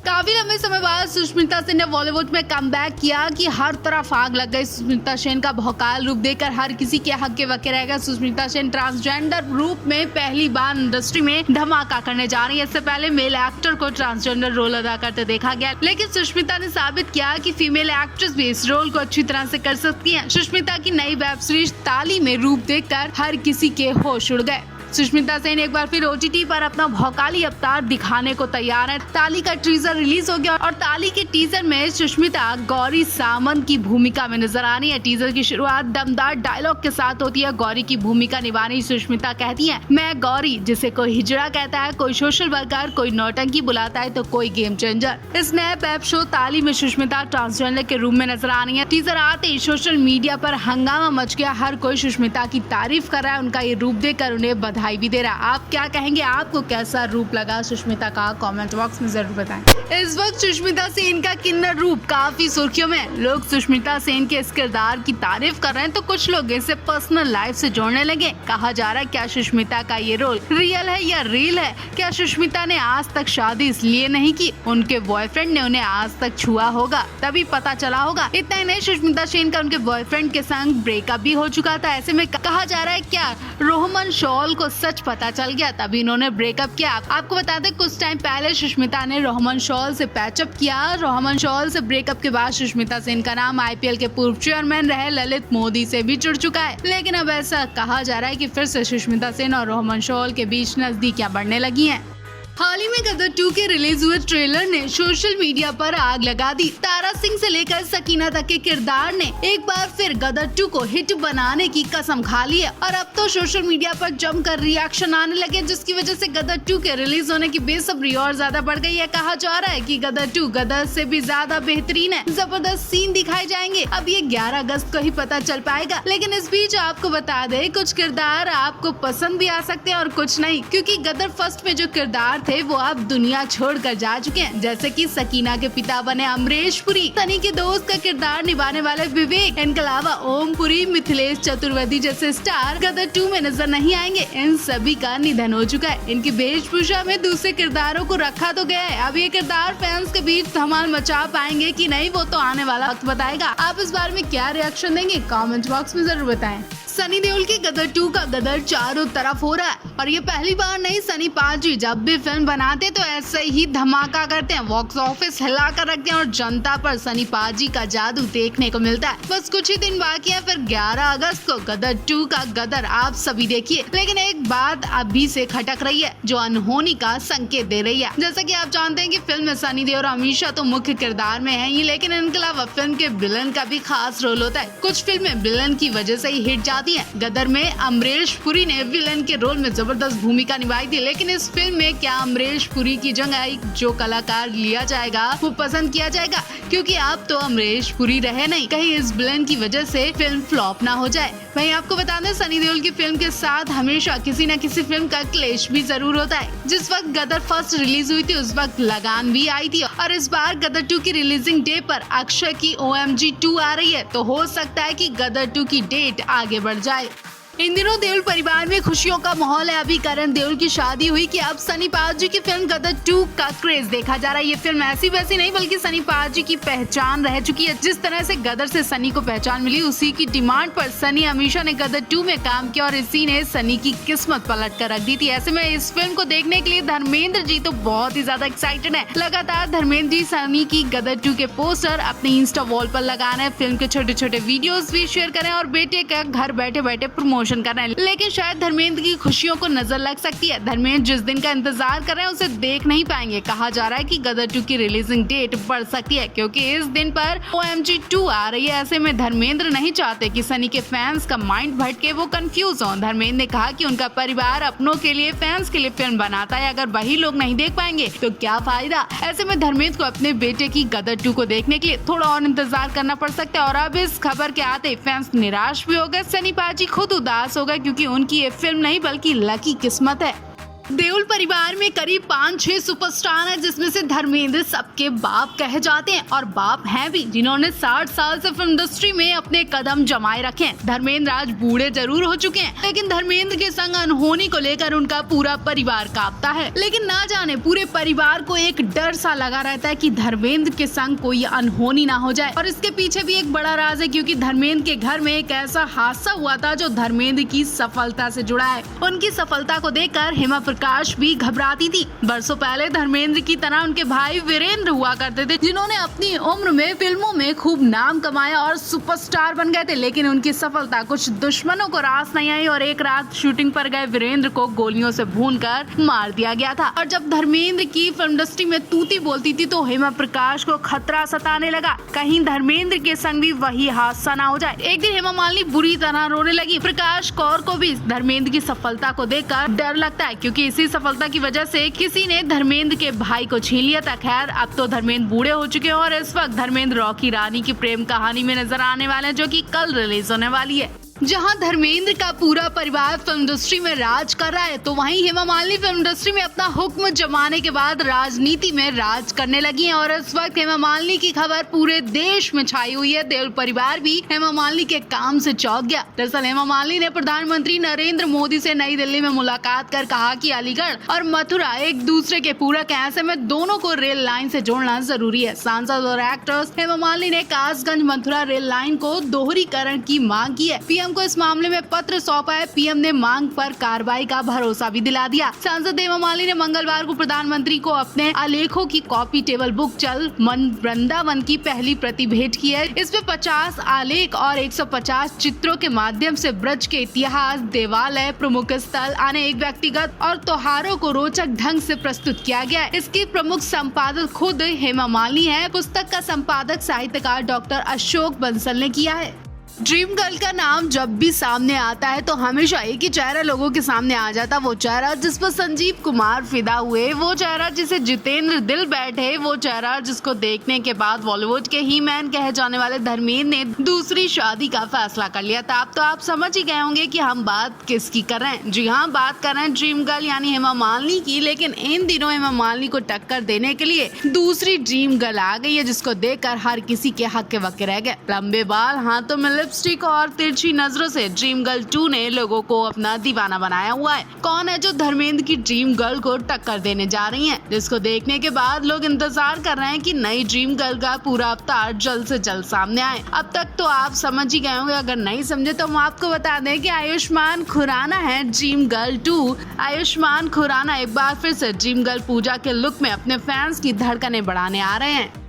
काफी लंबे समय बाद सुष्मिता सेन ने बॉलीवुड में कमबैक किया कि हर तरफ आग लग गई। सुष्मिता सेन का भौकाल रूप देखकर हर किसी के हक बके रहेगा। सुष्मिता सेन ट्रांसजेंडर रूप में पहली बार इंडस्ट्री में धमाका करने जा रही है। इससे पहले मेल एक्टर को ट्रांसजेंडर रोल अदा करते देखा गया, लेकिन सुष्मिता ने साबित किया कि फीमेल एक्ट्रेस भी इस रोल को अच्छी तरह से कर सकती है। सुष्मिता की नई वेब सीरीज ताली में रूप देखकर हर किसी के होश उड़ गए। सुष्मिता सेन एक बार फिर OTT पर अपना भौकाली अवतार दिखाने को तैयार है। ताली का टीजर रिलीज हो गया और ताली के टीजर में सुष्मिता गौरी सामंत की भूमिका में नजर आ रही है। टीजर की शुरुआत दमदार डायलॉग के साथ होती है। गौरी की भूमिका निभाने सुष्मिता कहती है, मैं गौरी, जिसे कोई हिजड़ा कहता है, कोई सोशल वर्कर, कोई नौटंकी बुलाता है तो कोई गेम चेंजर। इस नए वेब शो ताली में सुष्मिता ट्रांसजेंडर के रूप में नजर आ रही है। टीजर आते ही सोशल मीडिया पर हंगामा मच गया। हर कोई सुष्मिता की तारीफ कर रहा है, उनका ये रूप देखकर उन्हें बधाई भी दे रहा। आप क्या कहेंगे? आपको कैसा रूप लगा सुष्मिता का? कमेंट बॉक्स में जरूर बताएं। इस वक्त सुष्मिता सेन का किन्नर रूप काफी सुर्खियों में है। लोग सुष्मिता सेन के इस किरदार की तारीफ कर रहे हैं तो कुछ लोग इसे पर्सनल लाइफ से जोड़ने लगे। कहा जा रहा है, क्या सुष्मिता का ये रोल रियल है या रील है? क्या सुष्मिता ने आज तक शादी इसलिए नहीं की उनके बॉयफ्रेंड ने उन्हें आज तक छुआ होगा, तभी पता चला होगा? इतना ही नहीं, सुष्मिता सेन का उनके बॉयफ्रेंड के संग ब्रेकअप भी हो चुका था। ऐसे में कहा जा रहा है, क्या रोहमन शॉल को सच पता चल गया तभी इन्होंने ब्रेकअप किया? आपको बता दें, कुछ टाइम पहले सुष्मिता ने रोहमन शॉल से पैचअप किया। रोहमन शॉल से ब्रेकअप के बाद सुष्मिता सेन का नाम IPL के पूर्व चेयरमैन रहे ललित मोदी से भी जुड़ चुका है। लेकिन अब ऐसा कहा जा रहा है कि फिर से सुष्मिता सेन और रोहमन शॉल के बीच नजदीकियां बढ़ने लगी हैं। हाल ही में गदर 2 के रिलीज हुए ट्रेलर ने सोशल मीडिया पर आग लगा दी। तारा सिंह से लेकर सकीना तक के किरदार ने एक बार फिर गदर 2 को हिट बनाने की कसम खा ली है और अब तो सोशल मीडिया पर जमकर रिएक्शन आने लगे, जिसकी वजह से गदर 2 के रिलीज होने की बेसब्री और ज्यादा बढ़ गई है। कहा जा रहा है कि गदर 2 गदर से भी ज्यादा बेहतरीन है। जबरदस्त सीन दिखाए जाएंगे। अब ये 11 अगस्त को ही पता चल पाएगा। लेकिन इस बीच आपको बता दे, कुछ किरदार आपको पसंद भी आ सकते हैं और कुछ नहीं, क्योंकि गदर फर्स्ट में जो किरदार थे वो अब दुनिया छोड़कर जा चुके हैं। जैसे कि सकीना के पिता बने अमरीश पुरी, सनी के दोस्त का किरदार निभाने वाले विवेक, इनके अलावा ओम पुरी, मिथिलेश चतुर्वेदी जैसे स्टार गदर 2 में नजर नहीं आएंगे। इन सभी का निधन हो चुका है। इनकी वेशभूषा में दूसरे किरदारों को रखा तो गया है। अब ये किरदार फैंस के बीच धमाल मचा पाएंगे कि नहीं, वो तो आने वाला वक्त बताएगा। आप इस बारे में क्या रिएक्शन देंगे? कमेंट बॉक्स में जरूर बताएं। सनी देओल की गदर 2 का गदर चारों तरफ हो रहा है और ये पहली बार नहीं, सनी पाजी जब भी फिल्म बनाते तो ऐसे ही धमाका करते हैं। बॉक्स ऑफिस हिला कर रखते हैं और जनता पर सनी पाजी का जादू देखने को मिलता है। बस कुछ ही दिन बाकी है, फिर 11 अगस्त को गदर 2 का गदर आप सभी देखिए। लेकिन एक बात अभी से खटक रही है जो अनहोनी का संकेत दे रही है। जैसा कि आप जानते हैं कि फिल्म में सनी देओल हमेशा तो मुख्य किरदार में है ही, लेकिन इनके अलावा फिल्म के विलन का भी खास रोल होता है। कुछ फिल्में विलन की वजह से ही हिट जाती है। गदर में अमरीश पुरी ने विलन के रोल में जबरदस्त भूमिका निभाई थी, लेकिन इस फिल्म में क्या अमरीश पुरी की जगह जो कलाकार लिया जाएगा वो पसंद किया जाएगा? क्योंकि अब तो अमरीश पुरी रहे नहीं, कहीं इस विलन की वजह से फिल्म फ्लॉप ना हो जाए। वहीं आपको बता दें, सनी देओल की फिल्म के साथ हमेशा किसी न किसी फिल्म का क्लेश भी जरूर होता है। जिस वक्त गदर फर्स्ट रिलीज हुई थी उस वक्त लगान भी आई थी और इस बार गदर 2 की रिलीजिंग डे पर अक्षय की OMG 2 आ रही है, तो हो सकता है कि गदर 2 की डेट आगे बढ़ जाए। इन दिनों देओल परिवार में खुशियों का माहौल है। अभी करण देओल की शादी हुई कि अब सनी पाजी की फिल्म गदर 2 का क्रेज देखा जा रहा है। ये फिल्म ऐसी वैसी नहीं बल्कि सनी पाजी की पहचान रह चुकी है। जिस तरह से गदर से सनी को पहचान मिली, उसी की डिमांड पर सनी हमेशा ने गदर 2 में काम किया और इसी ने सनी की किस्मत पलट कर रख दी थी। ऐसे में इस फिल्म को देखने के लिए धर्मेंद्र जी तो बहुत ही ज्यादा एक्साइटेड है। लगातार धर्मेंद्र जी सनी की गदर 2 के पोस्टर अपने इंस्टा वॉल पर लगा रहे हैं। फिल्म के छोटे छोटे वीडियोस भी शेयर करें और बेटे का घर बैठे बैठे प्रमोशन कर रहे हैं। लेकिन शायद धर्मेंद्र की खुशियों को नजर लग सकती है। धर्मेंद्र जिस दिन का इंतजार कर रहे हैं उसे देख नहीं पाएंगे। कहा जा रहा है कि गदर 2 की रिलीजिंग डेट बढ़ सकती है क्योंकि इस दिन पर OMG 2 आ रही है। ऐसे में धर्मेंद्र नहीं चाहते कि सनी के फैंस का माइंड भटके, वो कंफ्यूज हो। धर्मेंद्र ने कहा कि उनका परिवार अपनों के लिए, फैंस के लिए फिल्म बनाता है, अगर वही लोग नहीं देख पाएंगे तो क्या फायदा। ऐसे में धर्मेंद्र को अपने बेटे की गदर 2 को देखने के लिए थोड़ा और इंतजार करना पड़ सकता है। और अब इस खबर के आते फैंस निराश भी हो गए। सनी पाजी खुद उदास हो गए क्योंकि उनकी ये फिल्म नहीं बल्कि लकी किस्मत है। देओल परिवार में करीब 5-6 सुपरस्टार हैं, जिसमें से धर्मेंद्र सबके बाप कहे जाते हैं और बाप हैं भी, जिन्होंने 60 साल से फिल्म इंडस्ट्री में अपने कदम जमाए रखे हैं। धर्मेंद्र आज बूढ़े जरूर हो चुके हैं, लेकिन धर्मेंद्र के संग अनहोनी को लेकर उनका पूरा परिवार कांपता है। लेकिन ना जाने पूरे परिवार को एक डर सा लगा रहता है कि धर्मेंद्र के संग कोई अनहोनी ना हो जाए। और इसके पीछे भी एक बड़ा राज है, क्योंकि धर्मेंद्र के घर में एक ऐसा हादसा हुआ था जो धर्मेंद्र की सफलता से जुड़ा है। उनकी सफलता को देखकर हेमा प्रकाश भी घबराती थी। बरसों पहले धर्मेंद्र की तरह उनके भाई वीरेंद्र हुआ करते थे, जिन्होंने अपनी उम्र में फिल्मों में खूब नाम कमाया और सुपरस्टार बन गए थे। लेकिन उनकी सफलता कुछ दुश्मनों को रास नहीं आई और एक रात शूटिंग पर गए वीरेंद्र को गोलियों से भूनकर मार दिया गया था। और जब धर्मेंद्र की फिल्म इंडस्ट्री में तूती बोलती थी तो हेमा प्रकाश को खतरा सताने लगा, कहीं धर्मेंद्र के संग भी वही हादसा ना हो जाए। एक दिन हेमा मालिनी बुरी तरह रोने लगी। प्रकाश कौर को भी धर्मेंद्र की सफलता को देखकर डर लगता है, क्योंकि इसी सफलता की वजह से किसी ने धर्मेंद्र के भाई को छीन लिया था। खैर, अब तो धर्मेंद्र बूढ़े हो चुके हैं और इस वक्त धर्मेंद्र रॉकी रानी की प्रेम कहानी में नजर आने वाले हैं, जो कि कल रिलीज होने वाली है। जहां धर्मेंद्र का पूरा परिवार फिल्म इंडस्ट्री में राज कर रहा है, तो वहीं हेमा मालिनी फिल्म इंडस्ट्री में अपना हुक्म जमाने के बाद राजनीति में राज करने लगी हैं। और इस वक्त हेमा मालिनी की खबर पूरे देश में छाई हुई है। देओल परिवार भी हेमा मालिनी के काम से चौंक गया। दरअसल हेमा मालिनी ने प्रधानमंत्री नरेंद्र मोदी से नई दिल्ली में मुलाकात कर कहा कि अलीगढ़ और मथुरा एक दूसरे के पूरक हैं, ऐसे में दोनों को रेल लाइन से जोड़ना जरूरी है। सांसद और एक्ट्रेस हेमा मालिनी ने कासगंज मथुरा रेल लाइन को दोहरीकरण की मांग की है। पीएम को इस मामले में पत्र सौंपा है। पीएम ने मांग पर कार्रवाई का भरोसा भी दिला दिया। सांसद हेमा मालिनी ने मंगलवार को प्रधानमंत्री को अपने आलेखों की कॉपी टेबल बुक चल मन वृंदावन की पहली प्रति भेंट की है। इसमें 50 आलेख और 150 चित्रों के माध्यम से ब्रज के इतिहास, देवालय, प्रमुख स्थल, अनेक व्यक्तिगत और त्योहारों को रोचक ढंग से प्रस्तुत किया गया है। इसकी प्रमुख संपादक खुद हेमा मालिनी है। पुस्तक का संपादक साहित्यकार डॉक्टर अशोक बंसल ने किया है। ड्रीम गर्ल का नाम जब भी सामने आता है तो हमेशा एक ही चेहरा लोगों के सामने आ जाता, वो चेहरा जिस पर संजीव कुमार फिदा हुए, वो चेहरा जिसे जितेंद्र दिल बैठे, वो चेहरा जिसको देखने के बाद बॉलीवुड के ही मैन कहे जाने वाले धर्मेंद्र ने दूसरी शादी का फैसला कर लिया था। अब तो आप समझ ही गए होंगे कि हम बात किसकी कर रहे हैं। जी हाँ, बात कर रहे हैं ड्रीम गर्ल यानी हेमा मालिनी की। लेकिन इन दिनों हेमा मालिनी को टक्कर देने के लिए दूसरी ड्रीम गर्ल आ गई है, जिसको देखकर हर किसी के हक्के बक्के रह गए। लंबे बाल, हाथों में लिपस्टिक और तिरछी नजरों से ड्रीम गर्ल 2 ने लोगों को अपना दीवाना बनाया हुआ है। कौन है जो धर्मेंद्र की ड्रीम गर्ल को टक्कर देने जा रही है, जिसको देखने के बाद लोग इंतजार कर रहे हैं कि नई ड्रीम गर्ल का पूरा अवतार जल्द से जल्द सामने आए। अब तक तो आप समझ ही गए होंगे, अगर नहीं समझे तो हम आपको बता दें कि आयुष्मान खुराना है ड्रीम गर्ल 2। आयुष्मान खुराना एक बार फिर से ड्रीम गर्ल पूजा के लुक में अपने फैंस की धड़कनें बढ़ाने आ रहे हैं।